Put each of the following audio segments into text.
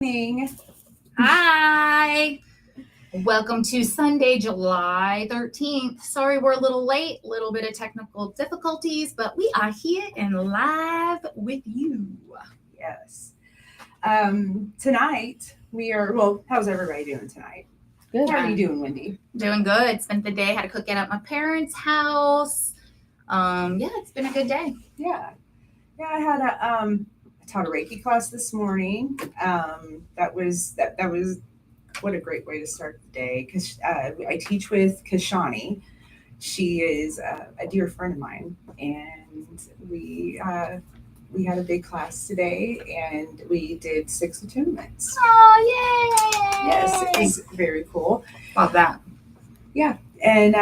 Morning. Hi. Welcome to Sunday, July 13th. Sorry we're a little late, a little bit of technical difficulties, but we are here and live with you. Yes. Tonight how's everybody doing tonight? Good. How are you doing, Wendy? Doing good. Spent the day, had a cookout at my parents' house. It's been a good day. Yeah. I had I taught a Reiki class this morning. That was what a great way to start the day because I teach with Kashani. She is a dear friend of mine, and we had a big class today, and we did 6 attunements. Oh, yay! Yes, it was very cool. Love that. And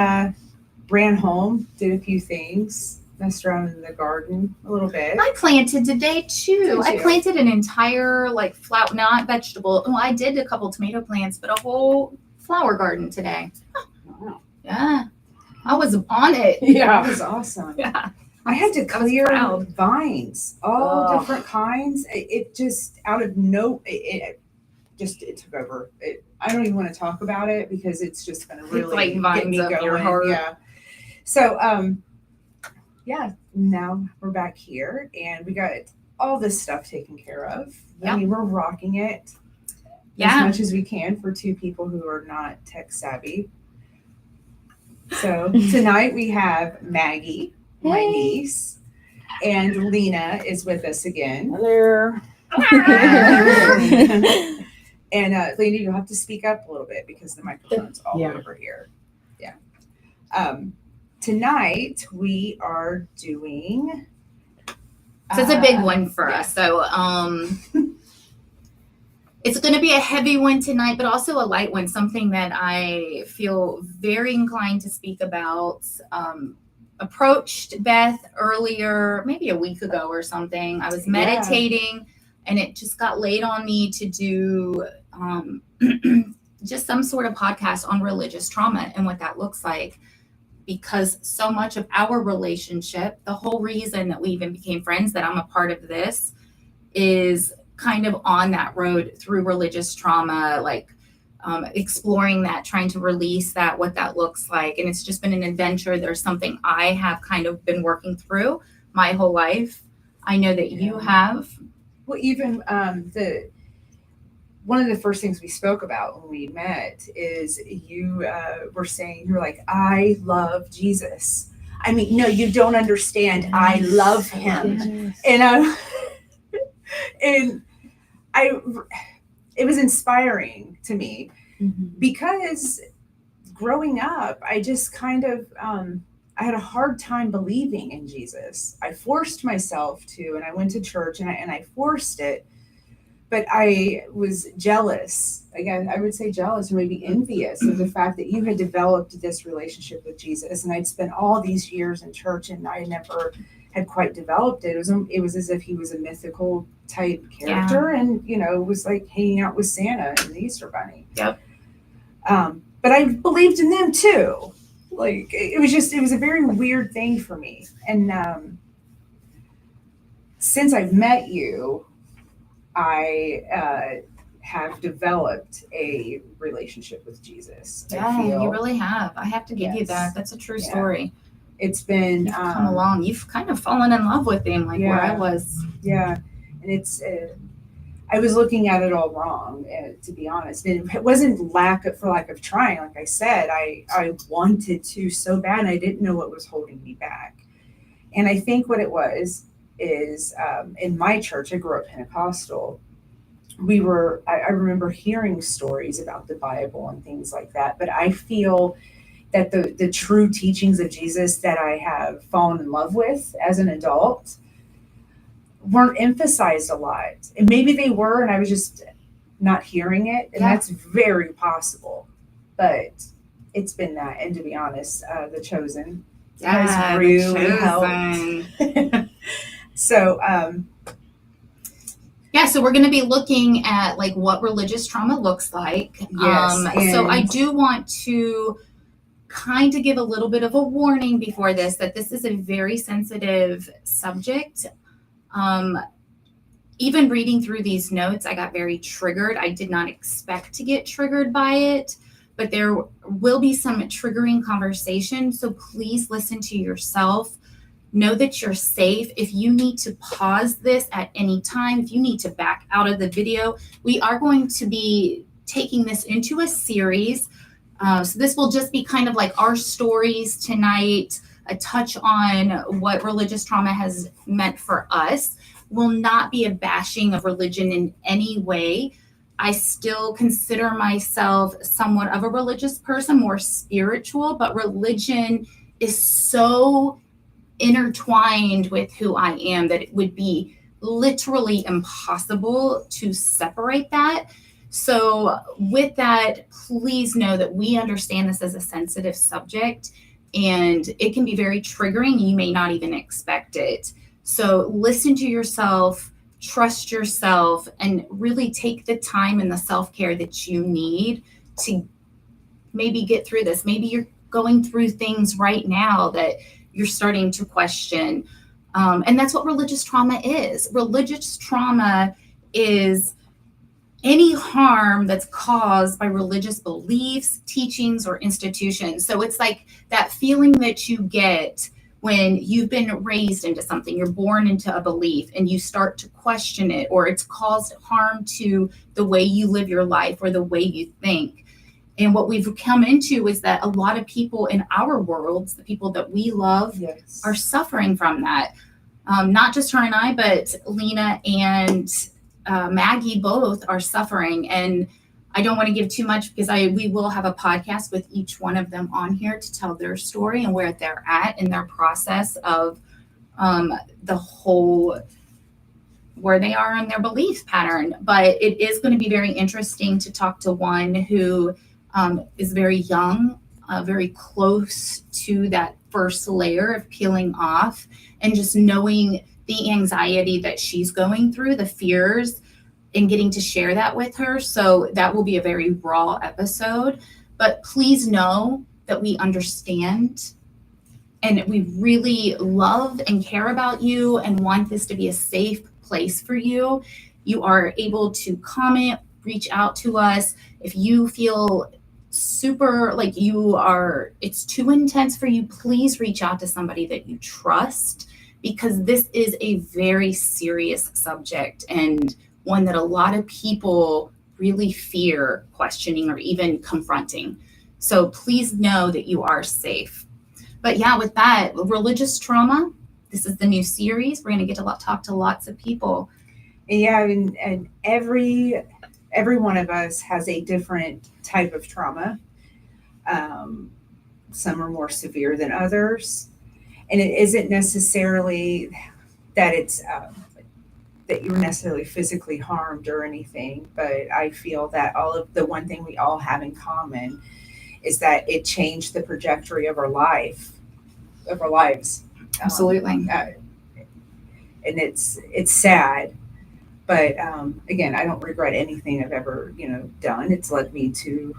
ran home, did a few things, messed around in the garden a little bit. I planted today too. Did I you? planted an entire flower, not vegetable. Well, I did a couple tomato plants, but a whole flower garden today. Wow. Yeah, I was on it. That was awesome. Yeah. I had to I was clear proud. vines, all Oh. different kinds. It just it took over. I don't even want to talk about it because it's just going to really like get vines me up going. your heart. Yeah. So now we're back here and we got all this stuff taken care of. Yeah. I mean, we're rocking it Yeah. as much as we can for 2 people who are not tech savvy. So tonight we have Maggie, my Hey. niece, and Lena is with us again. Hello. And Lena, you'll have to speak up a little bit because the microphone's all Yeah. over here. Yeah. Tonight we are doing. So it's a big one for us. So it's going to be a heavy one tonight, but also a light one, something that I feel very inclined to speak about. Approached Beth earlier, maybe a week ago or something. I was meditating and it just got laid on me to do just some sort of podcast on religious trauma and what that looks like. Because so much of our relationship, the whole reason that we even became friends, that I'm a part of this, is kind of on that road through religious trauma, exploring that, trying to release that, what that looks like. And it's just been an adventure. There's something I have kind of been working through my whole life. I know that you have. Well, even one of the first things we spoke about when we met is you were saying, you're like, I love Jesus. I mean, no, you don't understand. I love him. And it was inspiring to me because growing up, I just kind of, I had a hard time believing in Jesus. I forced myself to, and I went to church and I forced it. But I was jealous. Again, I would say jealous or maybe envious of the fact that you had developed this relationship with Jesus. And I'd spent all these years in church and I never had quite developed it. It was as if he was a mythical type character and, it was like hanging out with Santa and the Easter Bunny. Yep. But I believed in them too. It was a very weird thing for me. And since I've met you, I have developed a relationship with Jesus. Yeah, you really have. I have to give you that. That's a true story. It's been You've come along. You've kind of fallen in love with him, where I was. Yeah, and it's. I was looking at it all wrong, to be honest. And it wasn't lack of trying. Like I said, I wanted to so bad, and I didn't know what was holding me back. And I think what it was is in my church, I grew up Pentecostal. I remember hearing stories about the Bible and things like that, but I feel that the true teachings of Jesus that I have fallen in love with as an adult weren't emphasized a lot. And maybe they were, and I was just not hearing it, and that's very possible. But it's been that, and to be honest, The Chosen has really helped. So, so we're going to be looking at what religious trauma looks like. Yes, so I do want to kind of give a little bit of a warning before this, that this is a very sensitive subject. even reading through these notes, I got very triggered. I did not expect to get triggered by it, but there will be some triggering conversation. So please listen to yourself. Know that you're safe. If you need to pause this at any time, if you need to back out of the video, we are going to be taking this into a series. So this will just be kind of like our stories tonight, a touch on what religious trauma has meant for us. Will not be a bashing of religion in any way. I still consider myself somewhat of a religious person, more spiritual, but religion is so intertwined with who I am that it would be literally impossible to separate that. So with that, please know that we understand this as a sensitive subject, and it can be very triggering. You may not even expect it. So listen to yourself, trust yourself, and really take the time and the self-care that you need to maybe get through this. Maybe you're going through things right now that you're starting to question. And that's what religious trauma is. Religious trauma is any harm that's caused by religious beliefs, teachings, or institutions. So it's like that feeling that you get when you've been raised into something, you're born into a belief and you start to question it, or it's caused harm to the way you live your life or the way you think. And what we've come into is that a lot of people in our worlds, the people that we love, Yes. are suffering from that. Not just her and I, but Lena and Maggie both are suffering. And I don't want to give too much because we will have a podcast with each one of them on here to tell their story and where they're at in their process of the whole, where they are in their belief pattern. But it is going to be very interesting to talk to one who is very young, very close to that first layer of peeling off, and just knowing the anxiety that she's going through, the fears, and getting to share that with her. So that will be a very raw episode. But please know that we understand and we really love and care about you and want this to be a safe place for you. You are able to comment, reach out to us. If you feel super like it's too intense for you, please reach out to somebody that you trust, because this is a very serious subject and one that a lot of people really fear questioning or even confronting. So please know that you are safe. But yeah, with that, religious trauma, this is the new series. We're going to get to talk to lots of people. Yeah, and every one of us has a different type of trauma. Some are more severe than others. And it isn't necessarily that it's that you were necessarily physically harmed or anything, but I feel that the one thing we all have in common is that it changed the trajectory of our lives. Absolutely. And it's sad, but again, I don't regret anything I've ever done. It's led me to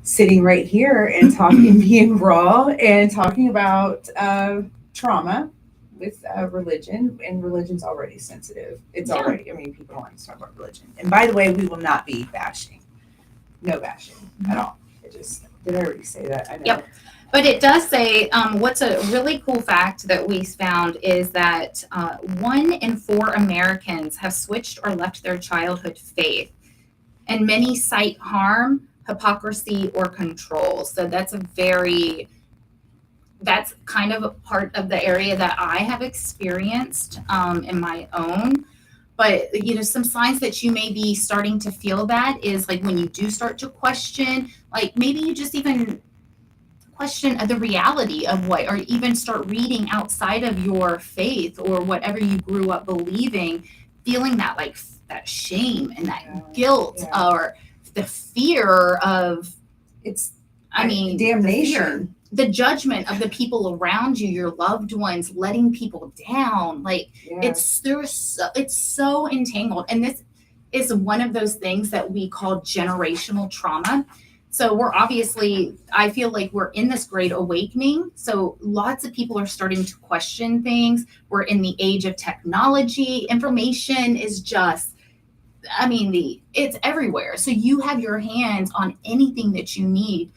sitting right here and talking, being raw and talking about trauma with religion, and religion's already sensitive. It's already, people don't like to talk about religion. And by the way, we will not be bashing. No bashing at all. Did I already say that? I know. Yep. But it does say, what's a really cool fact that we found is that 1 in 4 Americans have switched or left their childhood faith, and many cite harm, hypocrisy, or control. So that's kind of a part of the area that I have experienced in my own. But, some signs that you may be starting to feel that is like when you do start to question, like maybe you just even question the reality of or even start reading outside of your faith or whatever you grew up believing, feeling that like that shame and that guilt or the fear of damnation. The judgment of the people around you, your loved ones, letting people down. Like it's so entangled. And this is one of those things that we call generational trauma. So I feel like we're in this great awakening. So lots of people are starting to question things. We're in the age of technology. Information is just, it's everywhere. So you have your hands on anything that you need.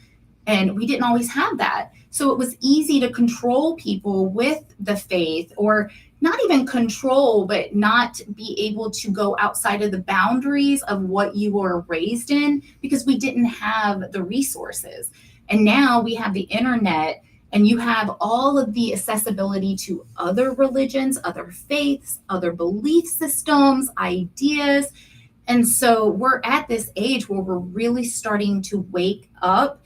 And we didn't always have that. So it was easy to control people with the faith, or not even control, but not be able to go outside of the boundaries of what you were raised in, because we didn't have the resources. And now we have the internet, and you have all of the accessibility to other religions, other faiths, other belief systems, ideas. And so we're at this age where we're really starting to wake up.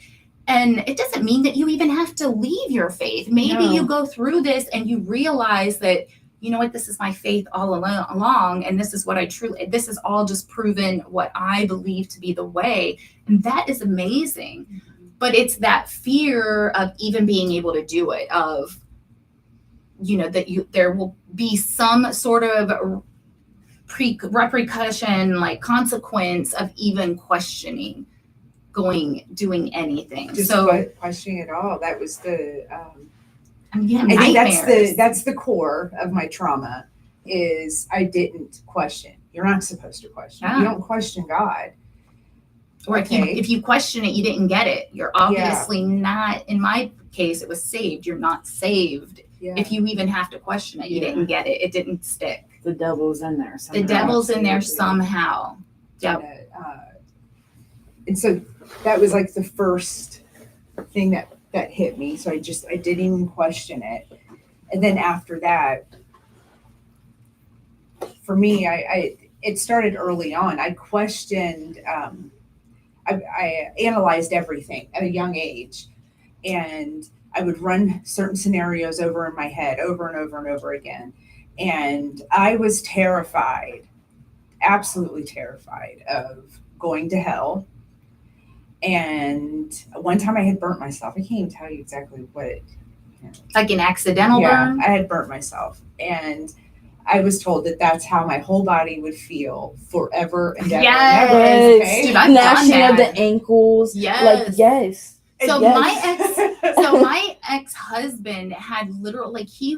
And it doesn't mean that you even have to leave your faith. Maybe No. you go through this and you realize that, you know what, this is my faith all along. And this is what this is all just proven what I believe to be the way. And that is amazing. Mm-hmm. But it's that fear of even being able to do it, of, there will be some sort of repercussion, like consequence of even questioning doing anything. Just So questioning it all. That was the you have I think nightmares. that's the core of my trauma, is I didn't question. You're not supposed to question. Yeah. You don't question God. Or Okay. if you question it, you didn't get it. You're obviously not. In my case, it was saved. You're not saved. Yeah. If you even have to question it, you didn't get it. It didn't stick. The devil's in there somehow. The devil's in there Absolutely. somehow. Yep. And so that was like the first thing that hit me. So I didn't even question it. And then after that, for me, it started early on. I questioned, I analyzed everything at a young age, and I would run certain scenarios over in my head over and over and over again. And I was terrified, absolutely terrified of going to hell. And one time I had burnt myself. I can't even tell you exactly what it. Like an accidental burn. I had burnt myself, and I was told that that's how my whole body would feel forever and ever. Yes. And ever, okay? Dude, I've Gnashing done of that. the ankles. Yes. Like, yes. So Yes. my ex-husband had literal, like, he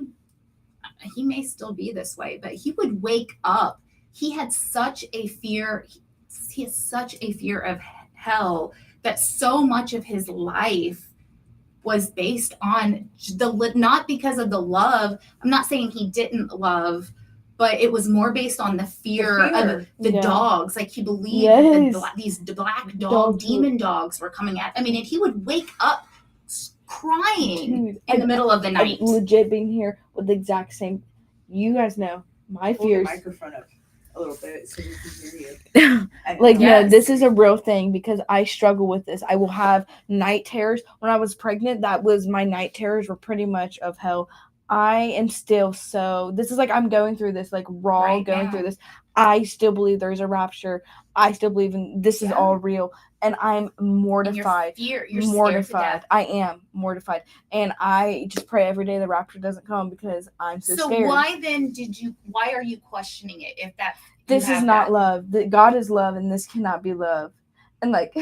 may still be this way, but he would wake up. He had such a fear. He has such a fear of hell that so much of his life was based on not because of the love. I'm not saying he didn't love, but it was more based on the fear. Of the Yeah. dogs. Like, he believed Yes. that these black Dogs demon dogs were coming at. And he would wake up crying Dude, in the middle of the night. I legit being here with the exact same. You guys know my Pull fears. the microphone up a little bit so we can hear you. Like, no, Yes. this is a real thing, because I struggle with this. I will have night terrors. When I was pregnant, that was my night terrors were pretty much of hell. I am still this is like I'm going through this, like raw Right going now. through this. I still believe there's a rapture. I still believe in this is Yeah. all real. And I'm mortified. You're scared to mortified. death. I am mortified. And I just pray every day the rapture doesn't come, because I'm so scared. Why are you questioning it if that This is not love. God is love, and this cannot be love. And like,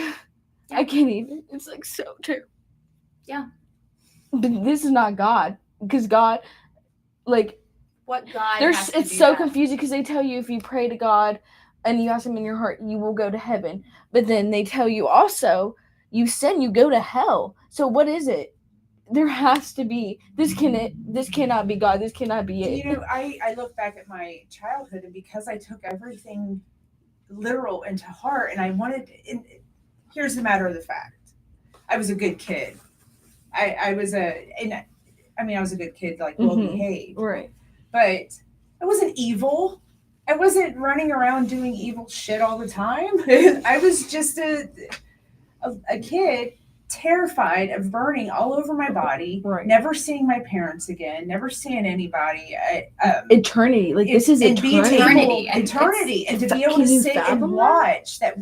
I can't even. It's like so terrible. Yeah. But this is not God, because God, like, what God it's so confusing, because they tell you if you pray to God and you ask Him in your heart, you will go to heaven. But then they tell you also, you sin, you go to hell. So what is it? There has to be. This cannot be God. This cannot be it. You know, I look back at my childhood, and because I took everything literal into heart, and I wanted. And here's the matter of the fact: I was a good kid. I was a good kid, like well behaved, Right. but I wasn't evil. I wasn't running around doing evil shit all the time. I was just a kid, terrified of burning all over my body, Right. never seeing my parents again, never seeing anybody. Eternity. Like, this is eternity. Eternity. And to be able to sit and watch that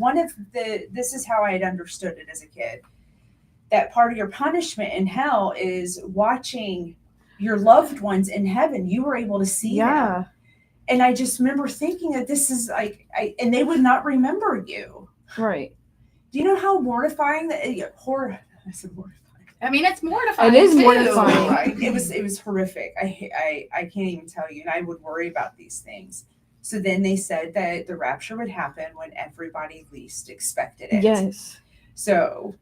this is how I had understood it as a kid. That part of your punishment in hell is watching your loved ones in heaven. You were able to see them. And I just remember thinking that this is like, and they would not remember you. Right. Do you know how mortifying that? I said mortifying. I mean, it's mortifying. It is too. mortifying. Right. It was horrific. I can't even tell you. And I would worry about these things. So then they said that the rapture would happen when everybody least expected it. Yes. So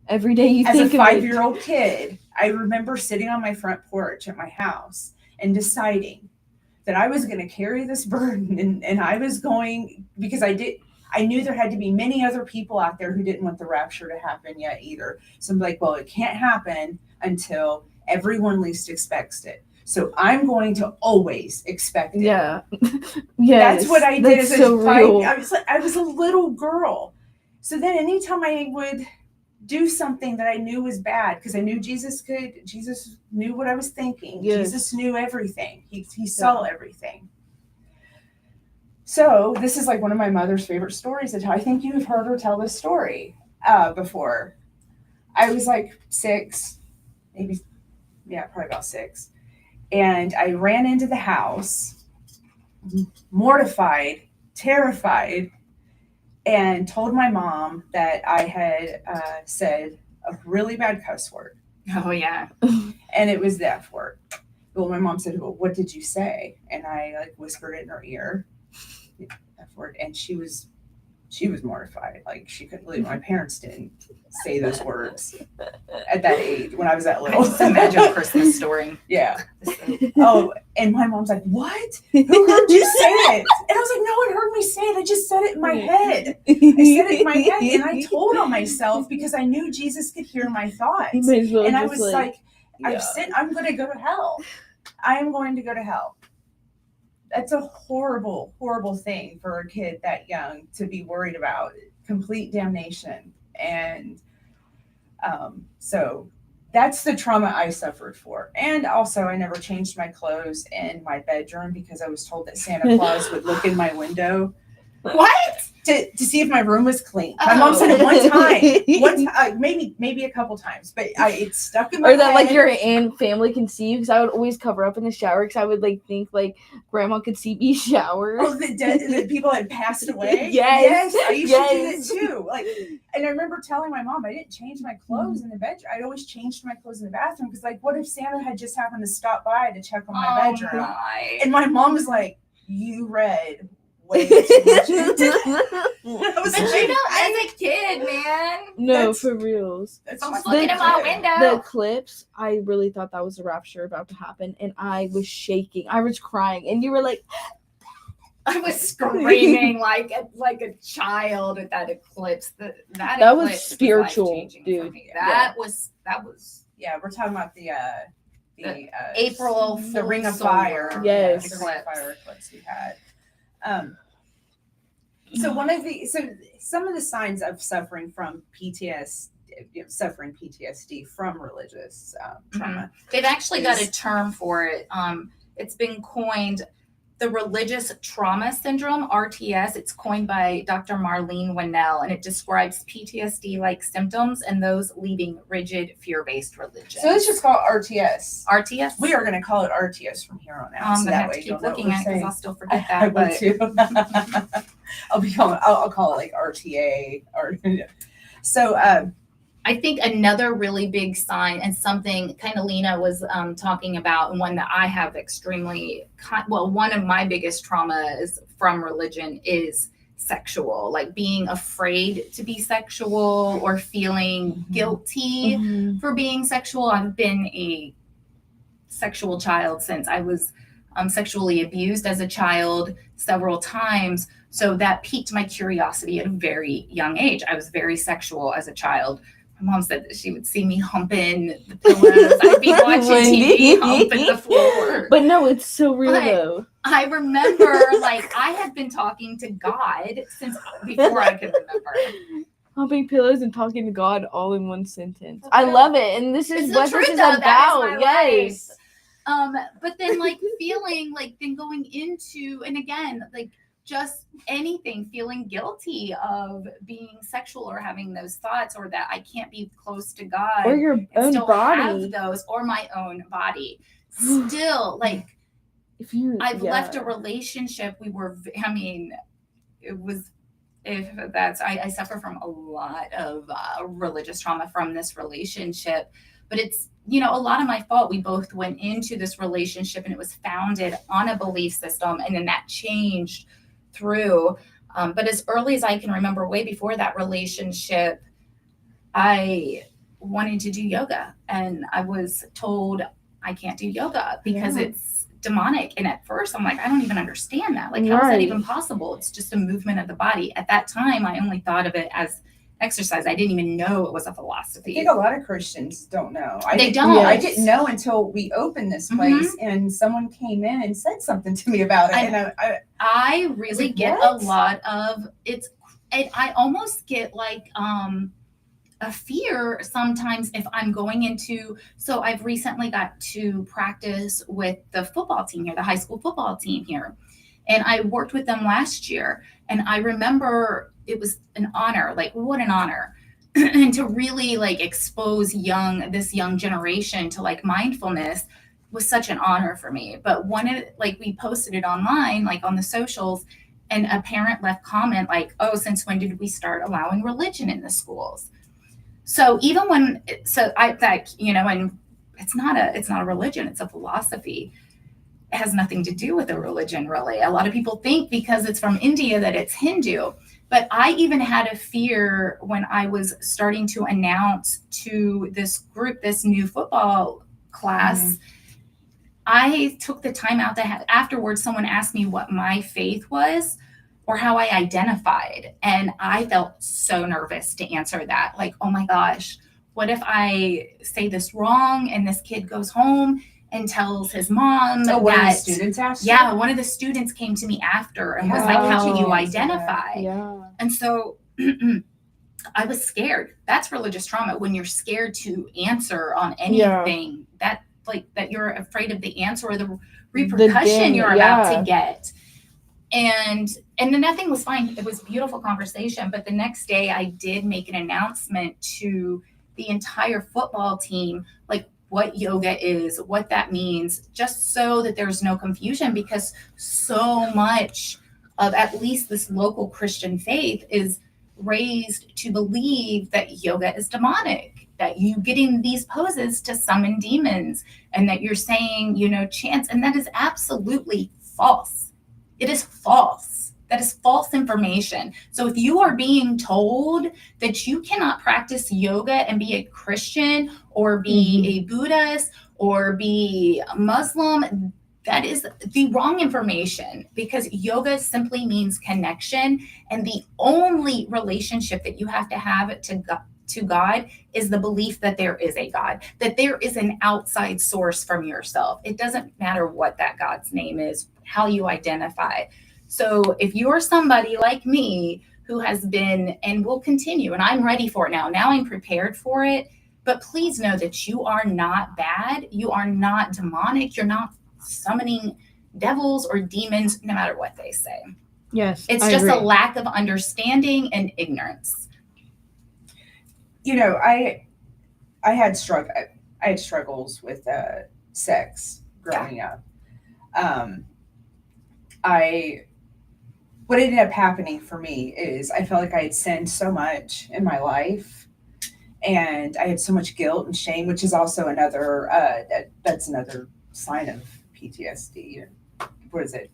Every day you as a think of it. 5-year-old kid, I remember sitting on my front porch at my house and deciding that I was going to carry this burden, and I was going, because I knew there had to be many other people out there who didn't want the rapture to happen yet either. So I'm like, well, it can't happen until everyone least expects it. So I'm going to always expect it. Yeah. Yes. That's what I did That's as so a real. I was a little girl. So then anytime I would do something that I knew was bad, because I knew Jesus knew what I was thinking. Yes. Jesus knew everything. He saw everything. So this is like one of my mother's favorite stories to tell. I think you've heard her tell this story before. I was like 6, maybe, probably about 6. And I ran into the house, mortified, terrified, and told my mom that I had said a really bad cuss word. Oh yeah. And it was the F word. Well, my mom said, well, what did you say? And I like whispered it in her ear, F word. And she was mortified. Like she couldn't believe my parents didn't say those words at that age when I was that I little. just imagine a Christmas story. Yeah. Oh, and my mom's like, what? Who heard you say it? And I was like, no one heard me say it. I just said it in my head. I said it in my head, and I told on myself because I knew Jesus could hear my thoughts. And I was like, I'm going to go to hell. I am going to go to hell. That's a horrible, horrible thing for a kid that young to be worried about. Complete damnation. And so that's the trauma I suffered for. And also, I never changed my clothes in my bedroom because I was told that Santa Claus would look in my window. What? To see if my room was clean. My mom said it one time, maybe a couple times, but it stuck in my Or that like head. your aunt family can see you, because I would always cover up in the shower because I would like think like grandma could see me shower. Oh, the people had passed away. Yes. I used to do Yes. that too. Like, and I remember telling my mom I didn't change my clothes in the bedroom. I always changed my clothes in the bathroom because, like, what if Santa had just happened to stop by to check on my bedroom? My. And my mom was like, "You read way too much into that." I was But like, you know, as a kid, man, No, That's- for reals. That's someone's just looking the- in my legit. window. The eclipse, I really thought that was the rapture about to happen, and I was shaking. I was crying, and you were like, I was screaming like a child at that eclipse. That was eclipse spiritual, life-changing for dude. me. That was Yeah, we're talking about the April the Ring of Solar Fire. Yes. The Ring of Fire eclipse we had. So some of the signs of suffering from suffering PTSD from religious trauma. They've actually got a is- term for it. It's been coined the religious trauma syndrome, RTS. It's coined by Dr. Marlene Winnell, and it describes PTSD-like symptoms and those leading rigid fear-based religion. So let's just call it RTS. RTS. We are going to call it RTS from here on out. I'm so gonna that have way to you'll keep know what looking we're at it because saying. I'll still forget I that. will But too. I'll call it like RTA or so. I think another really big sign, and something kind of Lena was talking about, and one that I have one of my biggest traumas from religion is sexual, like being afraid to be sexual or feeling guilty for being sexual. I've been a sexual child since I was sexually abused as a child several times. So that piqued my curiosity at a very young age. I was very sexual as a child. My mom said that she would see me humping the pillows. I'd be watching TV, humping the floor. But no, it's so real But- though. I remember, like, I had been talking to God since before I could remember. Humping pillows and talking to God all in one sentence. I love it, and this is It's the what truth, this is though. That about. is my Yes. But then, like, feeling like then going into, and again, like, just anything, feeling guilty of being sexual or having those thoughts, or that I can't be close to God Or your and own still body. have those, or my own body. Still, like, If you, I've yeah. left a relationship. It if that's, I suffer from a lot of religious trauma from this relationship, but it's, you know, a lot of my fault. We both went into this relationship and it was founded on a belief system, and then that changed through. But as early as I can remember, way before that relationship, I wanted to do yoga, and I was told I can't do yoga because it's demonic. And at first I'm like, I don't even understand that. Like, how is that Right. even possible? It's just a movement of the body. At that time, I only thought of it as exercise. I didn't even know it was a I philosophy. think a lot of Christians don't know. They don't. I didn't know until we opened this place and someone came in and said something to me about it. And I really Like, get what? a lot of it's. I almost get like a fear sometimes if I'm going into. So I've recently got to practice with the football team here, the high school football team here, and I worked with them last year. And I remember it was an honor. Like, what an honor. And to really like expose this young generation to like mindfulness was such an honor for me. But we posted it online, like on the socials, and a parent left comment like, oh, since when did we start allowing religion in the schools? So even when, so I like, you know, and it's not a religion, it's a philosophy. It has nothing to do with a religion, really. A lot of people think because it's from India that it's Hindu. But I even had a fear when I was starting to announce to this group, this new football class. I took the time out afterwards, someone asked me what my faith was or how I identified. And I felt so nervous to answer that. Like, oh my gosh, what if I say this wrong and this kid goes home and tells his mom one of the that, students asked you? yeah, one of the students came to me after and was like, how do you identify? Yeah. And so I was scared. That's religious trauma, when you're scared to answer on anything that you're afraid of the answer or the repercussion you're about to get. And then nothing was fine. It was a beautiful conversation. But the next day I did make an announcement to the entire football team, like what yoga is, what that means, just so that there's no confusion, because so much of at least this local Christian faith is raised to believe that yoga is demonic, that you getting these poses to summon demons, and that you're saying, you know, chants, and that is absolutely false. It is false. That is false information. So if you are being told that you cannot practice yoga and be a Christian or be a Buddhist or be a Muslim, that is the wrong information, because yoga simply means connection. And the only relationship that you have to have to God is the belief that there is a God, that there is an outside source from yourself. It doesn't matter what that God's name is, how you identify. So if you're somebody like me who has been and will continue, and I'm ready for it now I'm prepared for it, but please know that you are not bad. You are not demonic. You're not summoning devils or demons, no matter what they say. Yes. It's just a lack of understanding and ignorance. You know, I had struggles with sex growing up. What ended up happening for me is I felt like I had sinned so much in my life, and I had so much guilt and shame, which is also another that's another sign of PTSD. What is it?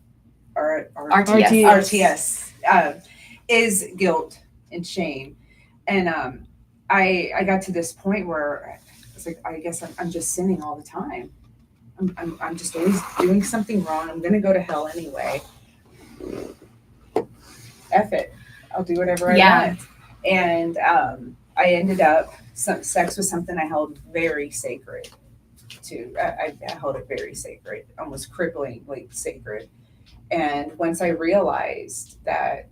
RTS. Is guilt and shame. And I got to this point where I was like, I guess I'm just sinning all the time. I'm just always doing something wrong. I'm going to go to hell anyway. F it. I'll do whatever I want. And I ended up, sex was something I held very sacred to. I held it very sacred, almost cripplingly sacred. And once I realized that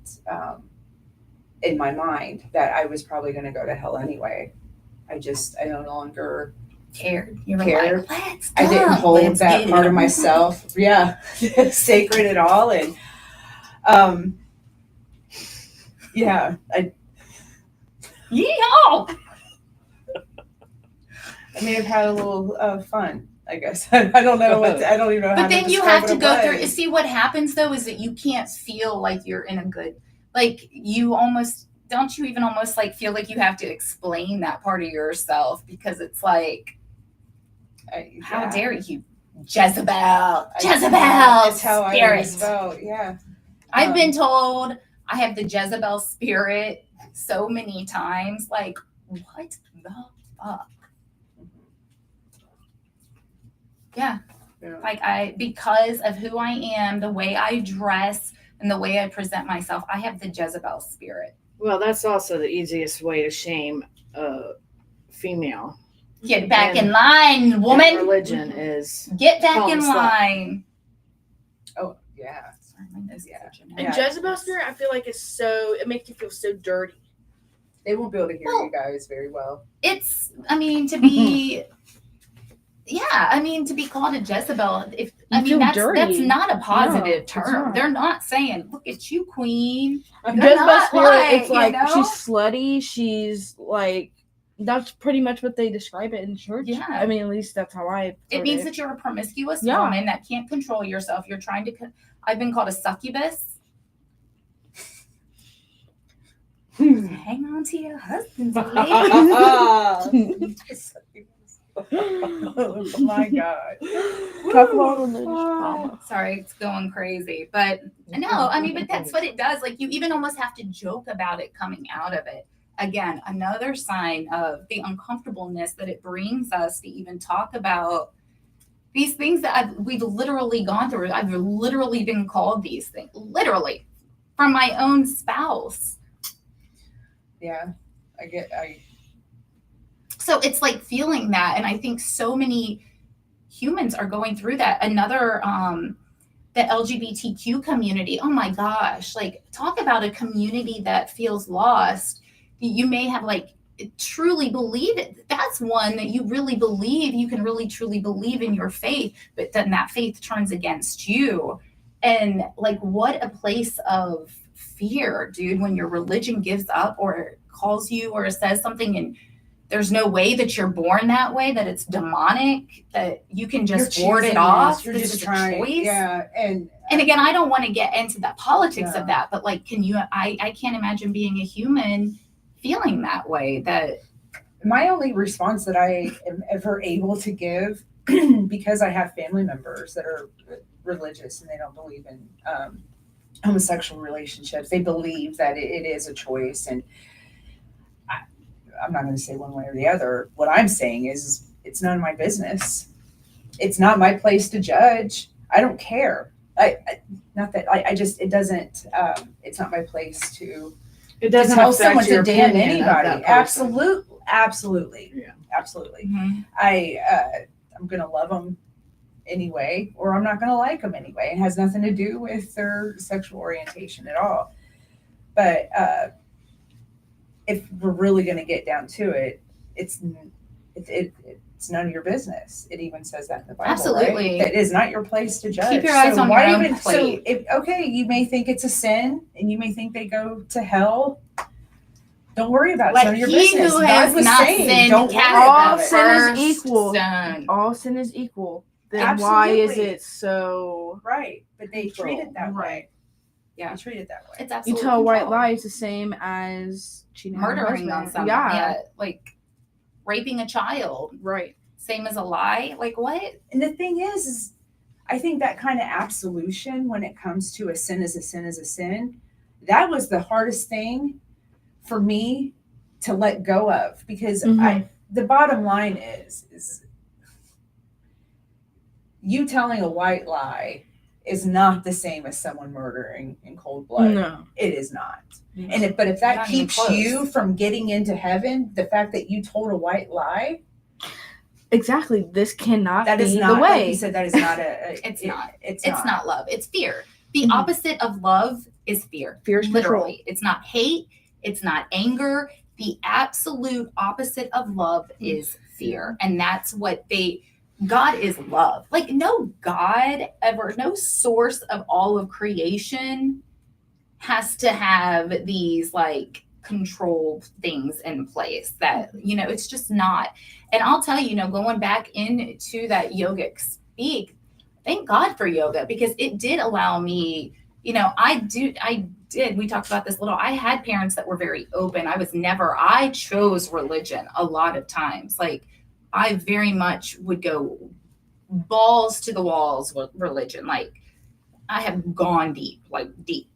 in my mind that I was probably going to go to hell anyway, I no longer cared. You were cared. like, let's I didn't hold let's that get part it. of myself, sacred at all. And Yeehaw! I may have had a little fun, I guess. I don't know I don't even know how But to then you describe have to what it go through. was. See, what happens though is that you can't feel like you're in a good Like don't you even almost like feel like you have to explain that part of yourself because it's like, how dare you, Jezebel, That's how I spirit. always felt. Yeah. I've been told I have the Jezebel spirit so many times. Like, what the fuck? Yeah. Like because of who I am, the way I dress, and the way I present myself, I have the Jezebel spirit. Well, that's also the easiest way to shame a female. Get back And- in line, And woman. religion is Get back Calm in slut. line. Oh, yeah. Sorry, my nose is Yeah. itching. And Yeah. Jezebel spirit, I feel like is so, it makes you feel so dirty. They won't be able to hear you guys very well. It's, I mean, to be, to be called a Jezebel, that's dirty. not a positive No, it's term. not. They're not saying, look at you, queen. They're Jezebel not spirit, like, it's like you know? she's slutty. She's like, that's pretty much what they describe it in church. Yeah. I mean, at least that's how I. It means that you're a promiscuous Yeah. woman that can't control yourself. You're trying to, I've been called a succubus. Hang on to your husband's leg. Oh my God. Talk about religious trauma. Sorry, it's going crazy. But no, but that's what it does. Like, you even almost have to joke about it coming out of it. Again, another sign of the uncomfortableness that it brings us to even talk about these things that we've literally gone through. I've literally been called these things, literally, from my own spouse. Yeah. So it's like feeling that. And I think so many humans are going through that. Another, the LGBTQ community, oh my gosh, like, talk about a community that feels lost. You may have like truly believe it. That's one that you really believe. You can really truly believe in your faith, but then that faith turns against you. And like, what a place of fear, dude, when your religion gives up or calls you or says something and there's no way that you're born that way, that it's demonic, that you can just You're ward it choosing off. this. You're This just is a trying. choice. Yeah. And again, I don't want to get into the politics No. of that, but like, I can't imagine being a human feeling that way. That my only response that I am ever able to give, because I have family members that are religious and they don't believe in homosexual relationships. They believe that it is a choice. And I'm not going to say one way or the other. What I'm saying is it's none of my business. It's not my place to judge. I don't care. It doesn't, it's not my place to it doesn't tell affect someone your to damn opinion of that anybody. person. Absolutely. Yeah. Absolutely. I'm going to love them anyway, or I'm not going to like them anyway. It has nothing to do with their sexual orientation at all. But if we're really going to get down to it, it's none of your business. It even says that in the Bible. Absolutely. Right? That is not your place to judge. Keep your eyes on why your own even, plate. Okay, you may think it's a sin, and you may think they go to hell. Don't worry about it. It's Let none of your he business. who God has was not saying, sinned don't cast worry All about the it. sin is first equal. stone. All sin is equal. Then why is Absolutely. it so? Right, but they treat it that way. Right. Yeah. They treat it that way. It's You absolutely tell a white control. lie is the same as cheating on your Murdering on husband. someone. Yeah. Like raping a child. Right. Same as a lie. Like, what? And the thing is I think that kind of absolution when it comes to a sin is a sin is a sin, that was the hardest thing for me to let go of, because the bottom line is you telling a white lie is not the same as someone murdering in cold blood. No. It is not. And if that Not even keeps close. you from getting into heaven, the fact that you told a white lie, Exactly. This cannot that be is not, the like way. you said, that is not It's not. It's It's not love. It's fear. The Mhm. opposite of love is fear. Fear is Literally. It's not hate. It's not anger. The absolute opposite of love is fear. And that's what God is love. Like, no God ever, no source of all of creation has to have these like control things in place that, it's just not. And I'll tell you, going back into that yogic speak, thank God for yoga, because it did allow me, I did. We talked about this a little. I had parents that were very open. I chose religion a lot of times. Like, I very much would go balls to the walls with religion. Like, I have gone deep, like deep.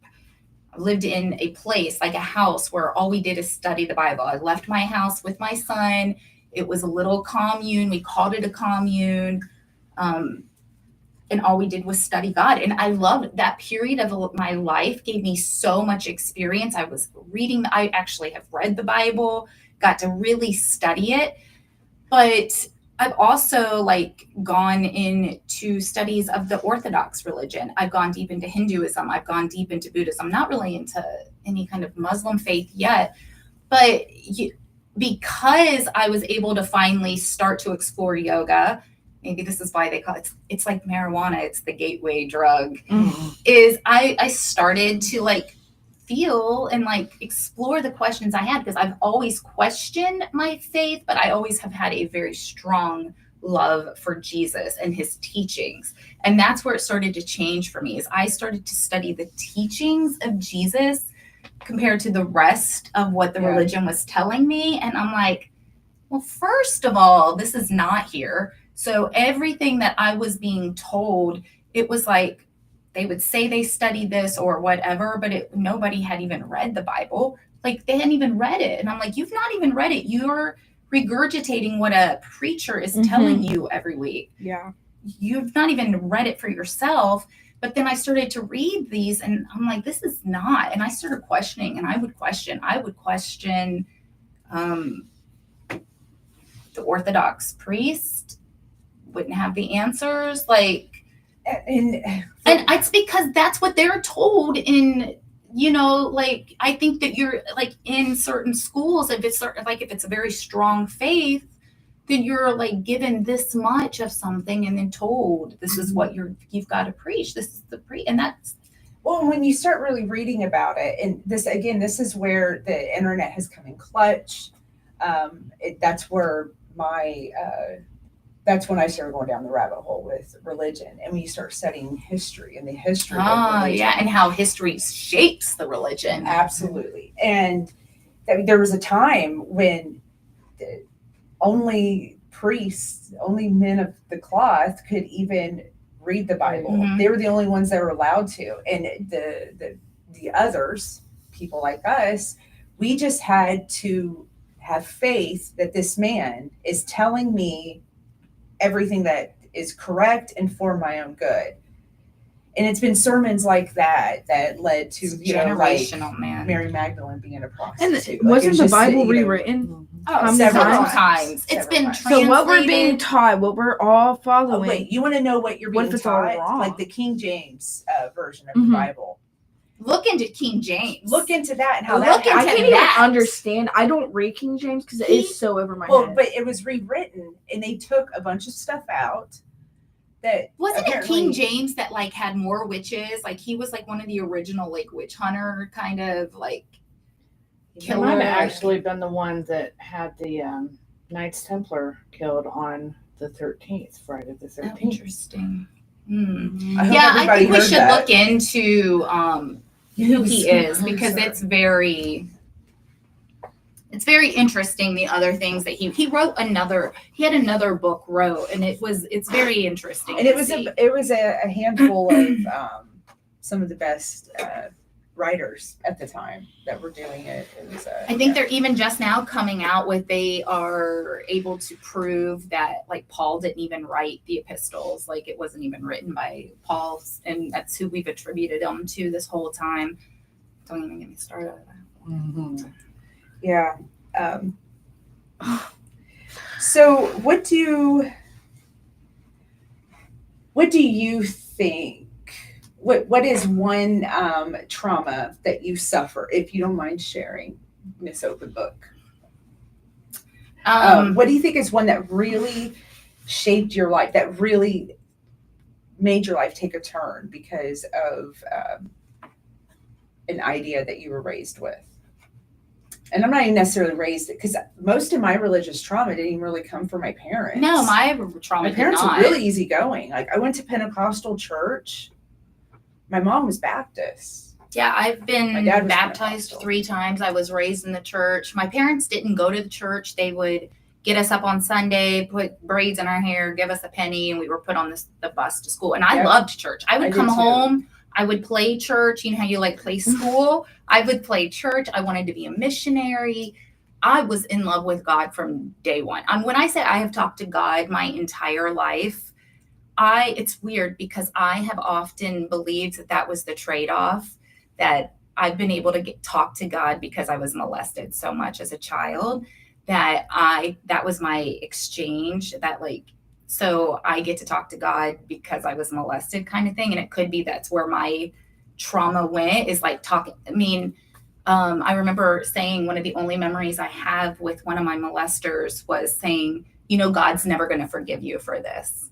I lived in a place, like a house, where all we did is study the Bible. I left my house with my son. It was a little commune. We called it a commune. And all we did was study God. And I loved that period of my life, gave me so much experience. I was reading, I actually have read the Bible, got to really study it. But I've also like gone into studies of the Orthodox religion. I've gone deep into Hinduism. I've gone deep into Buddhism. I'm not really into any kind of Muslim faith yet, but because I was able to finally start to explore yoga, maybe this is why they call it's like marijuana, it's the gateway drug, is I started to like feel and like explore the questions I had, because I've always questioned my faith, but I always have had a very strong love for Jesus and his teachings. And that's where it started to change for me, is I started to study the teachings of Jesus compared to the rest of what the religion was telling me. And I'm like, well, first of all, this is not here. So everything that I was being told, it was like they would say they studied this or whatever, but nobody had even read the Bible. Like, they hadn't even read it. And I'm like, you've not even read it. You're regurgitating what a preacher is telling you every week. Yeah. You've not even read it for yourself. But then I started to read these and I'm like, this is not. And I started questioning, and I would question the Orthodox priest wouldn't have the answers. Like, and it's because that's what they're told in, like, I think that you're like in certain schools, if it's a very strong faith, then you're like given this much of something and then told this is what you've got to preach. This is and that's. Well, when you start really reading about it, and this is where the internet has come in clutch. That's where that's when I started going down the rabbit hole with religion. And when you start studying history and the history of religion. Yeah, and how history shapes the religion. Absolutely. And there was a time when only priests, only men of the cloth could even read the Bible. Mm-hmm. They were the only ones that were allowed to. And the others, people like us, we just had to have faith that this man is telling me everything that is correct and for my own good. And it's been sermons like that led to generational, man. Mary Magdalene being a prostitute. And wasn't the Bible rewritten? Several times. It's been translated. So what we're being taught, what we're all following. Oh, wait, you want to know what you're being taught? Like the King James version of the Bible. Look into King James. Look into that and how I can't even understand. I don't read King James because it is so over my head. But it was rewritten and they took a bunch of stuff out. That wasn't it King James that like had more witches? Like, he was like one of the original like witch hunter kind of like killer. He might have actually been the one that had the Knights Templar killed on the 13th, Friday the 13th. Oh, interesting. I think we should look into who he is, because it's very interesting. The other things that he had another book wrote, and it's very interesting. And it was a handful of some of the best writers at the time that were doing it. I think they're even just now coming out with, they are able to prove that like Paul didn't even write the epistles, like it wasn't even written by Paul, and that's who we've attributed them to this whole time. Don't even get me started on that. Mm-hmm. Yeah. So what do you think? What is one trauma that you suffer, if you don't mind sharing, Miss Open Book? What do you think is one that really shaped your life, that really made your life take a turn because of an idea that you were raised with? And I'm not even necessarily raised, because most of my religious trauma didn't even really come from my parents. No, my trauma. My parents were really easygoing. Like, I went to Pentecostal church. My mom was Baptist. Yeah, I've My been dad was baptized Pentecostal. 3 times. I was raised in the church. My parents didn't go to the church. They would get us up on Sunday, put braids in our hair, give us a penny, and we were put on the bus to school. And I Yep. loved church. I would I did come too. home. I would play church. You know how you like play school? I would play church. I wanted to be a missionary. I was in love with God from day one. When I say I have talked to God my entire life, it's weird because I have often believed that was the trade-off, that I've been able to talk to God because I was molested so much as a child, that was my exchange, that like, so I get to talk to God because I was molested kind of thing. And it could be that's where my trauma went, is like talking. I mean, I remember saying, one of the only memories I have with one of my molesters was saying, God's never going to forgive you for this.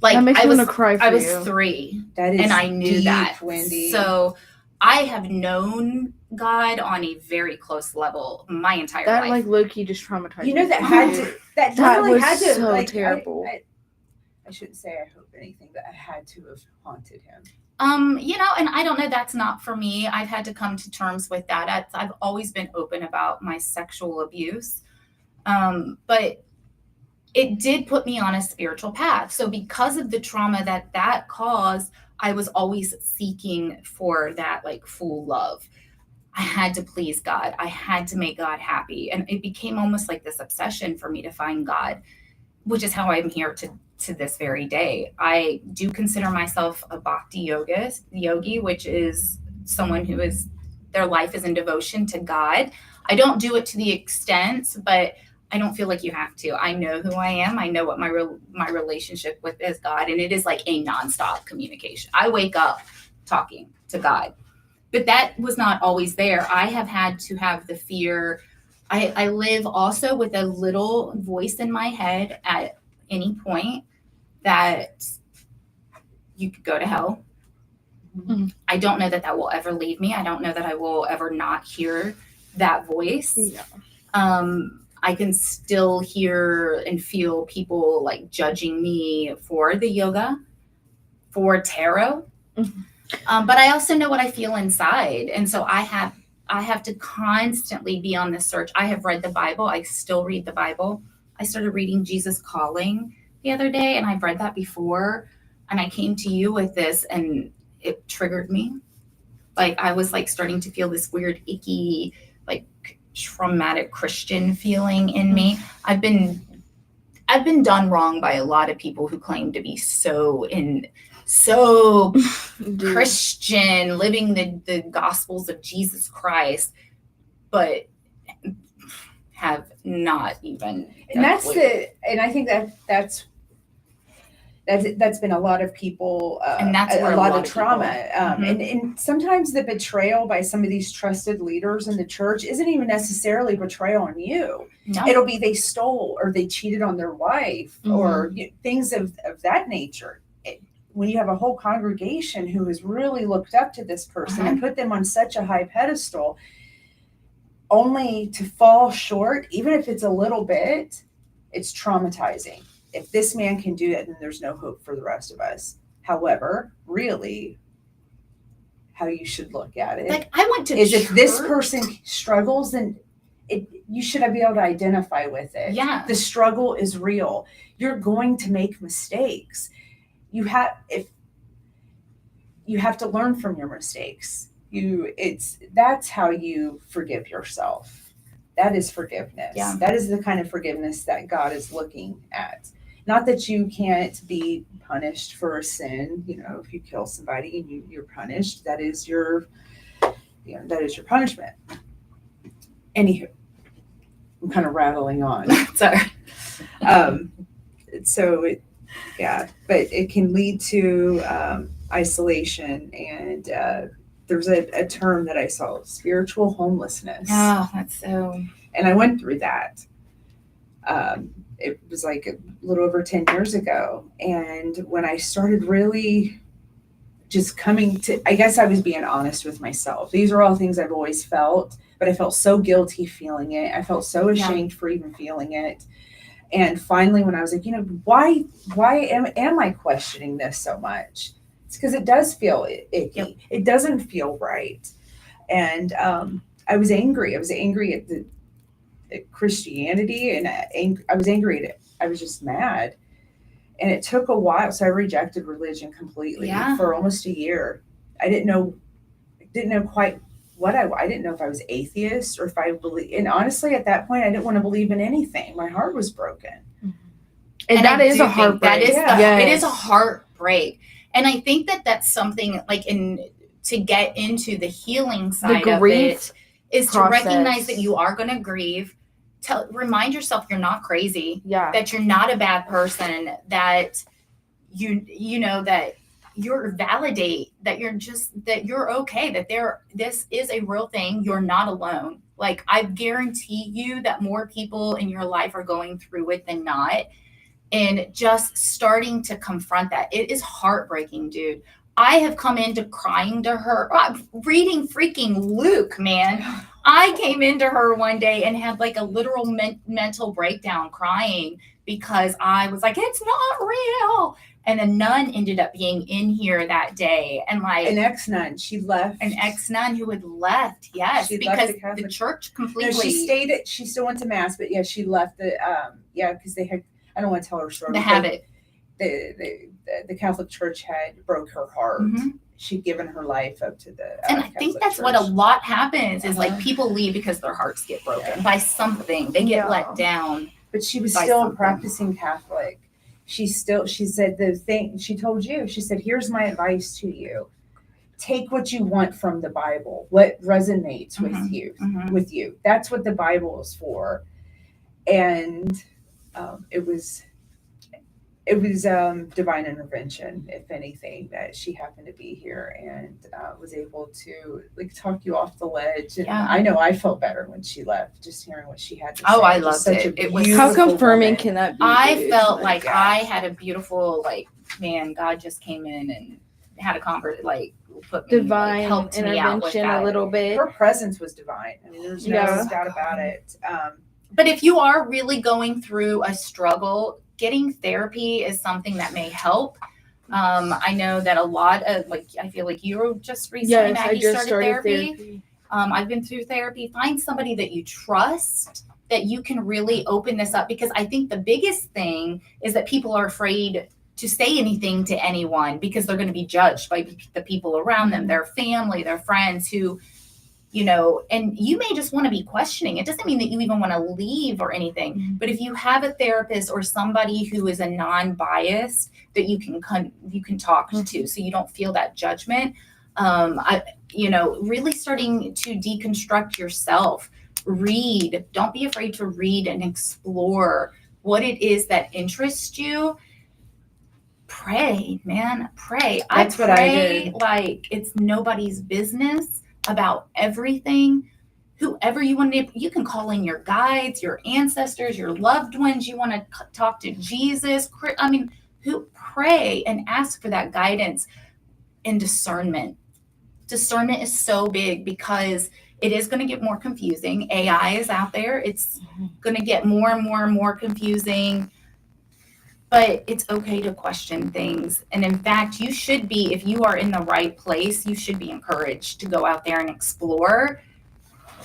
Like, That makes I me was want to cry for I was you. 3 That is and I knew deep, that. Wendy. So I have known God on a very close level my entire That life. like low-key just traumatized You know me. that had to. That That literally was had to. so like, terrible. I shouldn't say I hope anything, but I had to have haunted him. And I don't know, that's not for me. I've had to come to terms with that. I've always been open about my sexual abuse. But it did put me on a spiritual path. So because of the trauma that caused, I was always seeking for that like full love. I had to please God. I had to make God happy. And it became almost like this obsession for me to find God, which is how I'm here to this very day. I do consider myself a bhakti yogi, which is someone who is, their life is in devotion to God. I don't do it to the extent, but I don't feel like you have to. I know who I am. I know what my relationship with is God, and it is like a nonstop communication. I wake up talking to God, but that was not always there. I have had to have the fear. I live also with a little voice in my head at any point that you could go to hell. Mhm. I don't know that will ever leave me. I don't know that I will ever not hear that voice. Yeah. I can still hear and feel people like judging me for the yoga, for tarot. Mhm. But I also know what I feel inside. And so I have to constantly be on this search. I have read the Bible. I still read the Bible. I started reading Jesus Calling the other day, and I've read that before. And I came to you with this, and it triggered me. Like, I was like starting to feel this weird, icky, like traumatic Christian feeling in me. I've been done wrong by a lot of people who claim to be so Dude. Christian, living the gospels of Jesus Christ, but have not even. And and I think that's been a lot of people, And that's where a a lot lot of of trauma. people- And sometimes the betrayal by some of these trusted leaders in the church isn't even necessarily betrayal on you. No. It'll be they stole or they cheated on their wife or things of that nature. When you have a whole congregation who has really looked up to this person and put them on such a high pedestal, only to fall short, even if it's a little bit, it's traumatizing. If this man can do it, then there's no hope for the rest of us. However, really, how you should look at it Like, I went to is if this church- person struggles, then you should be able to identify with it. Yeah. The struggle is real. You're going to make mistakes. You have to learn from your mistakes. That's how you forgive yourself. That is forgiveness. Yeah. That is the kind of forgiveness that God is looking at. Not that you can't be punished for a sin. If you kill somebody and you're punished, that is your punishment. Anywho, I'm kind of rattling on. Sorry. But it can lead to isolation, and there's a term that I saw, spiritual homelessness. Oh, that's so. And I went through that. It was like a little over 10 years ago. And when I started really just coming to, I guess I was being honest with myself. These are all things I've always felt, but I felt so guilty feeling it. I felt so ashamed for even feeling it. And finally, when I was like, why am I questioning this so much? It's because it does feel icky. Yep. It doesn't feel right. And I was angry. I was angry at Christianity, and I was angry at it. I was just mad. And it took a while. So I rejected religion completely Yeah. for almost a year. I didn't know quite what I didn't know if I was atheist or if I believe. And honestly, at that point, I didn't want to believe in anything. My heart was broken. And that I is do a think heartbreak. That is Yeah. it is a heartbreak. And I think that that's something like to get into the healing side The of grief it is process. to recognize that you are going to grieve. Remind yourself you're not crazy, Yeah. that you're not a bad person, that you know that you're validate that you're okay, that this is a real thing. You're not alone. Like, I guarantee you that more people in your life are going through it than not. And just starting to confront that, it is heartbreaking, dude. I have come into crying to her, reading freaking Luke, man. I came into her one day and had like a literal mental breakdown crying because I was like, it's not real. And a nun ended up being in here that day. And like An ex-nun, she left. an ex-nun who had left, yes, She because left the Catholic- the church No, completely she still went to mass, but yeah, she left because they had, I don't want to tell her story. the but habit. The Catholic Church had broke her heart. Mhm. She'd given her life up to the And I think Catholic that's what a Church. lot happens is like Uh-huh. people leave because their hearts get broken by something. They get Yeah. let down. But she was by still something. a practicing Catholic. She said the thing she told you, she said, here's my advice to you. Take what you want from the Bible, what resonates with Mhm. you. That's what the Bible is for. And it was divine intervention, if anything, that she happened to be here and was able to like talk you off the ledge. And Yeah. I know I felt better when she left, just hearing what she had to Oh, say. I Just loved such it. a It was- How beautiful confirming woman. can that be? I dude? felt like yeah. I had a beautiful, like, man, God just came in and had a put me, Divine like, helped me out with intervention that. a little bit. Her presence was divine. I mean, there's no Yeah. doubt about it. But if you are really going through a struggle, getting therapy is something that may help. I know that a lot of, like, I feel like you just recently, Yes, I Maggie, just started started therapy. therapy. I've been through therapy. Find somebody that you trust, that you can really open this up, because I think the biggest thing is that people are afraid to say anything to anyone because they're going to be judged by the people around them, their family, their friends who, you know, and you may just want to be questioning. It doesn't mean that you even want to leave or anything, Mhm. but if you have a therapist or somebody who is a non-biased that you can talk to, so you don't feel that judgment, really starting to deconstruct yourself. Read. Don't be afraid to read and explore what it is that interests you. Pray, man. Pray. That's what I did. Like it's nobody's business about everything. Whoever you want to, you can call in your guides, your ancestors, your loved ones. You want to talk to Jesus. I mean, pray and ask for that guidance and discernment. Discernment is so big because it is going to get more confusing. AI is out there. It's going to get more and more and more confusing. But it's okay to question things. And in fact, you should be, if you are in the right place, you should be encouraged to go out there and explore,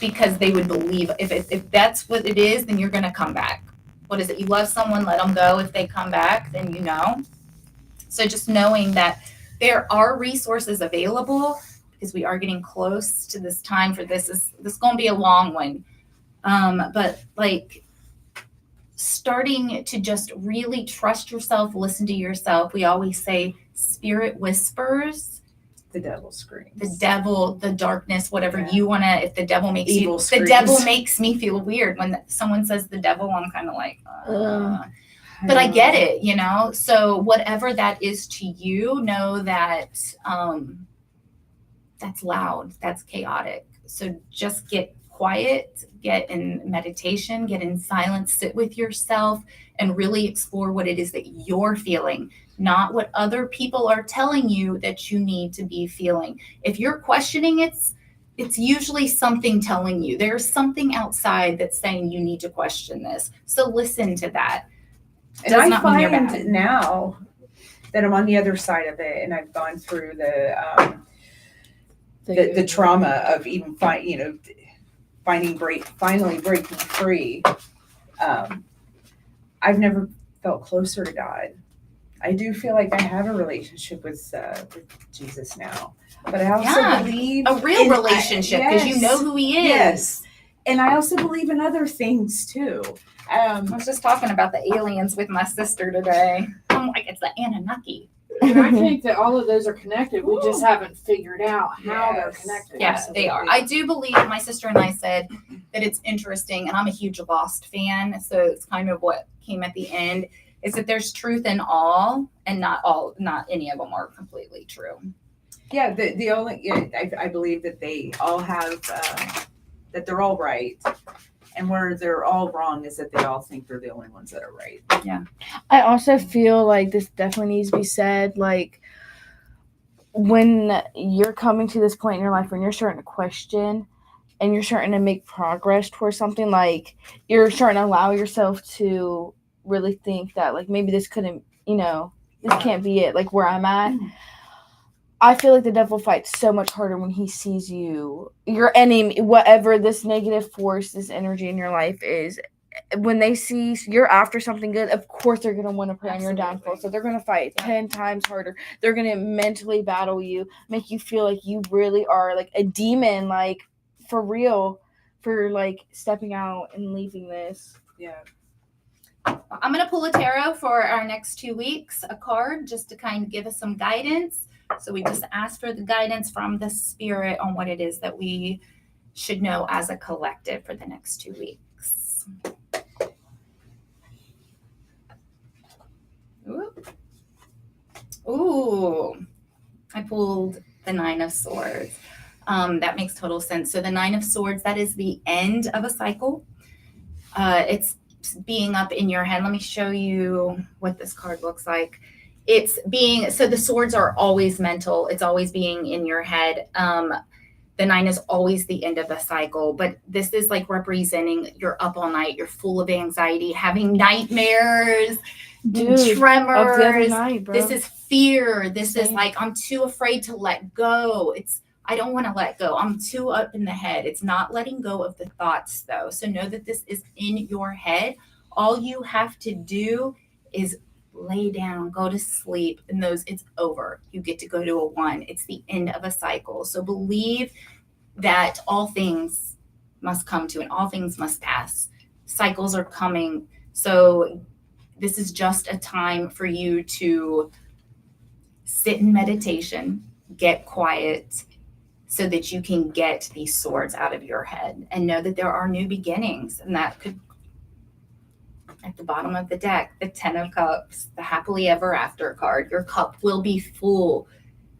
because they would believe if that's what it is, then you're going to come back. What is it? You love someone, let them go. If they come back, then you know. So just knowing that there are resources available, because we are getting close to this time for this is going to be a long one. But like, starting to just really trust yourself, listen to yourself. We always say spirit whispers. The devil screams. The devil, the darkness, whatever Yeah. you want to, if the devil makes Evil you, screams. the devil makes me feel weird. When someone says the devil, I'm kind of like, but I get it, you know? So whatever that is to you, know that that's loud, that's chaotic. So just get quiet, get in meditation, get in silence, sit with yourself, and really explore what it is that you're feeling, not what other people are telling you that you need to be feeling. If you're questioning it's usually something telling you. There's something outside that's saying you need to question this. So listen to that. And Does I not mean you're find bad. now that I'm on the other side of it, and I've gone through the trauma of even finally breaking free. I've never felt closer to God. I do feel like I have a relationship with Jesus now, but I also Yeah, believe a real relationship because you know who he is. Yes, and I also believe in other things too. I was just talking about the aliens with my sister today. I'm like, it's the Anunnaki. And I think that all of those are connected. We just haven't figured out how they're Yes. connected. Yes, they are. I do believe my sister and I said that it's interesting, and I'm a huge Lost fan, so it's kind of what came at the end, is that there's truth in all, and not any of them are completely true. Yeah, the only I believe that they all have that they're all right, and where they're all wrong is that they all think they're the only ones that are right. I also feel like this definitely needs to be said. Like, when you're coming to this point in your life when you're starting to question and you're starting to make progress towards something, like you're starting to allow yourself to really think that like maybe this couldn't, this can't be it, like where I'm at. I feel like the devil fights so much harder when he sees you, your enemy, whatever this negative force, this energy in your life is. When they see you're after something good, of course they're going to want to put on your downfall. So they're going to fight 10 times harder. They're going to mentally battle you, make you feel like you really are like a demon, like for real, for like stepping out and leaving this. Yeah. I'm going to pull a tarot for our next 2 weeks, a card just to kind of give us some guidance. So we just asked for the guidance from the spirit on what it is that we should know as a collective for the next 2 weeks. Ooh, I pulled the Nine of Swords. That makes total sense. So the Nine of Swords, that is the end of a cycle. It's being up in your head. Let me show you what this card looks like. So the swords are always mental. It's always being in your head. The 9 is always the end of a cycle, but this is like representing you're up all night, you're full of anxiety, having nightmares, Dude, tremors. of the other night, bro. This is fear. This is Same. like, I'm too afraid to let go. I don't want to let go. I'm too up in the head. It's not letting go of the thoughts though. So know that this is in your head. All you have to do is lay down, go to sleep, and it's over. You get to go to a 1. It's the end of a cycle. So believe that all things must come to an all things must pass. Cycles are coming. So this is just a time for you to sit in meditation, get quiet, so that you can get these swords out of your head and know that there are new beginnings. And that could, at the bottom of the deck, the 10 of Cups, the happily ever after card. Your cup will be full.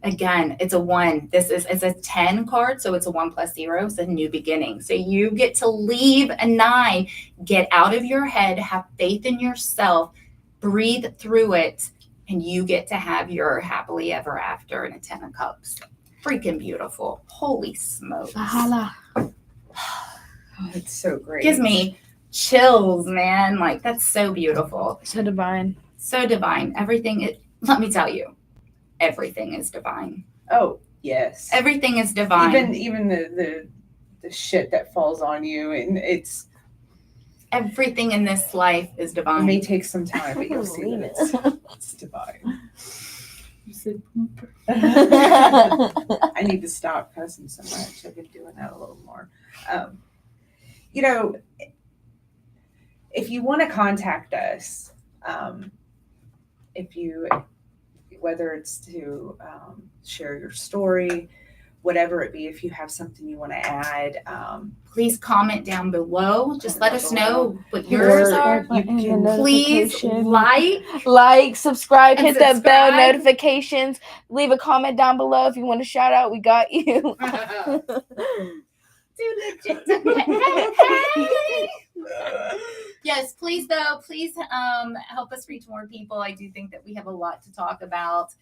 Again, it's a 1. It's a 10 card, so it's a 1 + 0. It's a new beginning. So you get to leave a 9, get out of your head, have faith in yourself, breathe through it, and you get to have your happily ever after in a 10 of Cups. Freaking beautiful. Holy smokes. Valhalla. Oh, it's so great. Gives me chills, man. Like, that's so beautiful. So divine. So divine. Let me tell you, everything is divine. Oh, yes. Everything is divine. Even the shit that falls on you, and Everything in this life is it divine. may take some time, but you'll see that it's divine. You said I need to stop cussing so much. I've been doing that a little more. If you want to contact us, whether it's to share your story, whatever it be, if you have something you want to add, Please comment down below. Just let us know what Your yours are. you can Please like, subscribe, And hit the bell subscribe. notifications, leave a comment down below if you want a shout out. We got you. Yes, please though, help us reach more people. I do think that we have a lot to talk about,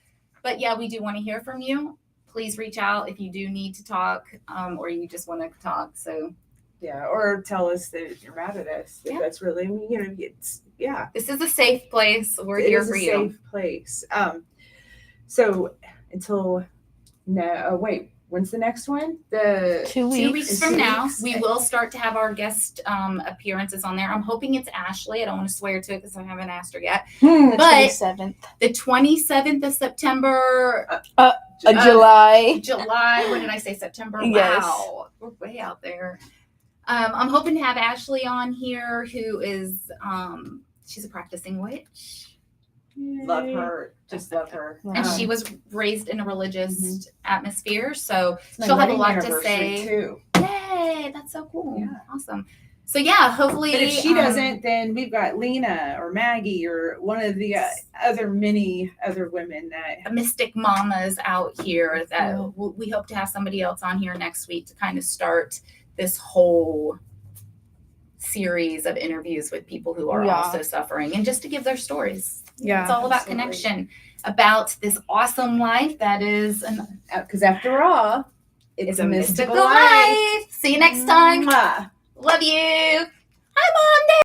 but yeah, we do want to hear from you. Please reach out if you do need to talk, or you just want to talk. So yeah, or tell us that you're mad at us. If Yeah. that's really, it's this is a safe place. We're it here is for a you. safe place. So until no, oh, wait, when's the next one? The 2 weeks. 2 weeks from 2 now, weeks. we will start to have our guest appearances on there. I'm hoping it's Ashley. I don't want to swear to it because I haven't asked her yet. The But 27th. the 27th of September, July. July. When did I say September? Yes. Wow, we're way out there. I'm hoping to have Ashley on here, who is she's a practicing witch. love her, just love her. And she was raised in a religious atmosphere, so It's my she'll have a wedding lot to anniversary, say. too. Yay, that's so cool. Yeah. Awesome. So yeah, hopefully. But if she doesn't, then we've got Lena or Maggie or one of the many other women that. Mystic mamas out here that Yeah. we hope to have somebody else on here next week to kind of start this whole series of interviews with people who are Yeah. also suffering and just to give their stories. Yeah, It's all about absolutely. connection, about this awesome life that is Because after all, it's a mystical life. See you next time. Mwah. Love you. Hi, Mom. Dad.